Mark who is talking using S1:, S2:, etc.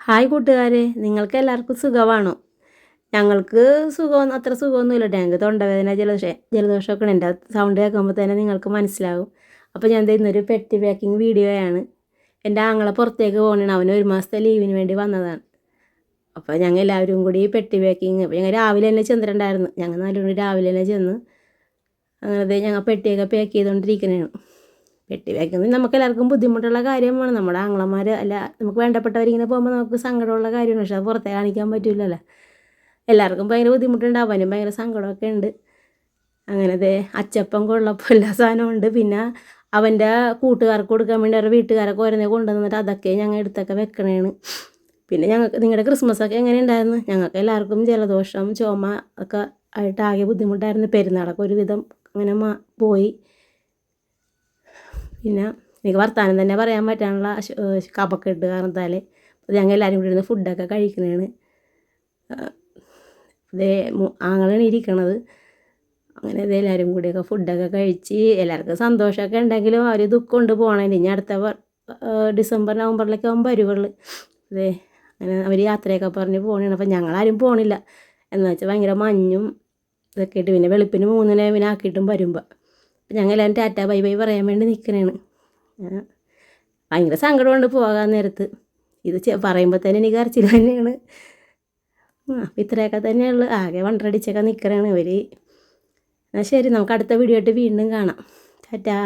S1: Hi കൂട്ടുകാരെ, നിങ്ങൾക്ക് എല്ലാവർക്കും സുഖമാണോ? ഞങ്ങൾക്ക് അത്ര സുഖമൊന്നുമില്ല. ഞങ്ങൾക്ക് തൊണ്ടവേദന, ജലദോഷമൊക്കെ ഉണ്ട്. എൻ്റെ സൗണ്ട് കേൾക്കുമ്പോൾ തന്നെ നിങ്ങൾക്ക് മനസ്സിലാവും. അപ്പോൾ ഞാൻ ഇന്നൊരു പെട്ടി പാക്കിംഗ് വീഡിയോയാണ്. എൻ്റെ ആങ്ങളെ പുറത്തേക്ക് പോകണതാണ്. അവന് 1 മാസത്തെ ലീവിന് വേണ്ടി വന്നതാണ്. അപ്പോൾ ഞങ്ങൾ എല്ലാവരും കൂടി പെട്ടി പാക്കിങ്. അപ്പോൾ ഞങ്ങൾ രാവിലെ തന്നെ ചെന്നിട്ടുണ്ടായിരുന്നു. ഞങ്ങൾ 4 മണി രാവിലെ തന്നെ ചെന്ന് അങ്ങനെ ഞങ്ങൾ പെട്ടിയൊക്കെ പാക്ക് ചെയ്തുകൊണ്ടിരിക്കുന്നതാണ്. പെട്ടി പാക്കിങ് നമുക്ക് എല്ലാവർക്കും ബുദ്ധിമുട്ടുള്ള കാര്യമാണ്. നമ്മുടെ ആങ്ങളമാർ അല്ല, നമുക്ക് വേണ്ടപ്പെട്ടവരിങ്ങനെ പോകുമ്പോൾ നമുക്ക് സങ്കടമുള്ള കാര്യമാണ്. പക്ഷെ അത് പുറത്തെ കാണിക്കാൻ പറ്റില്ലല്ലോ. എല്ലാവർക്കും ഭയങ്കര ബുദ്ധിമുട്ടുണ്ട്. അവനും ഭയങ്കര സങ്കടമൊക്കെ ഉണ്ട്. അങ്ങനെ അച്ചപ്പം, കൊള്ളപ്പം എല്ലാ സാധനവും ഉണ്ട്. പിന്നെ അവൻ്റെ കൂട്ടുകാർക്ക് കൊടുക്കാൻ വേണ്ടി അവരുടെ വീട്ടുകാരൊക്കെ ഓരോന്നേ കൊണ്ടുവന്നിട്ട് അതൊക്കെ ഞങ്ങൾ എടുത്തൊക്കെ വെക്കണേണ്. പിന്നെ നിങ്ങളുടെ ക്രിസ്മസൊക്കെ എങ്ങനെ ഉണ്ടായിരുന്നു? ഞങ്ങൾക്ക് എല്ലാവർക്കും ജലദോഷം, ചുമ ഒക്കെ ആയിട്ട് ആകെ ബുദ്ധിമുട്ടായിരുന്നു. പെരുന്നാളൊക്കെ ഒരുവിധം അങ്ങനെ പോയി. പിന്നെ എനിക്ക് വർത്താനം തന്നെ പറയാൻ പറ്റാനുള്ള കഫക്കെട്ട് കാരണത്താൽ ഞങ്ങൾ എല്ലാവരും കൂടി ഇരുന്ന് ഫുഡൊക്കെ കഴിക്കണതാണ്. ആങ്ങളാണ് ഇരിക്കണത്. അങ്ങനെ എല്ലാവരും കൂടിയൊക്കെ ഫുഡൊക്കെ കഴിച്ച് എല്ലാവർക്കും സന്തോഷമൊക്കെ ഉണ്ടെങ്കിലും അവർ ദുഃഖം കൊണ്ട് പോകണേന്. ഇനി അടുത്ത ഡിസംബർ നവംബറിലൊക്കെ ആകുമ്പോൾ വരുവുള്ളൂ. അങ്ങനെ അവർ യാത്രയൊക്കെ പറഞ്ഞ് പോകണതാണ്. അപ്പം ഞങ്ങളാരും പോകണില്ല. എന്ന് വെച്ചാൽ ഭയങ്കര മഞ്ഞും ഇതൊക്കെ ആയിട്ട് പിന്നെ വെളുപ്പിന് 3 പിന്നെ ആക്കിയിട്ടും വരുമ്പോൾ അപ്പം ഞങ്ങൾ എല്ലാവരും ടാറ്റ ബൈ ബൈ പറയാൻ വേണ്ടി നിൽക്കണതാണ്. ഭയങ്കര സങ്കടമുണ്ട് പോകാൻ നേരത്ത്. ഇത് പറയുമ്പോൾ തന്നെ എനിക്ക് കരച്ചിൽ തന്നെയാണ്. അപ്പം ഇത്രയൊക്കെ തന്നെയുള്ളു. ആകെ വണ്ടടിച്ചൊക്കെ നിൽക്കണതാണ് ഇവർ. എന്നാൽ ശരി, നമുക്ക് അടുത്ത വീഡിയോ ആയിട്ട് വീണ്ടും കാണാം. ടാറ്റാ.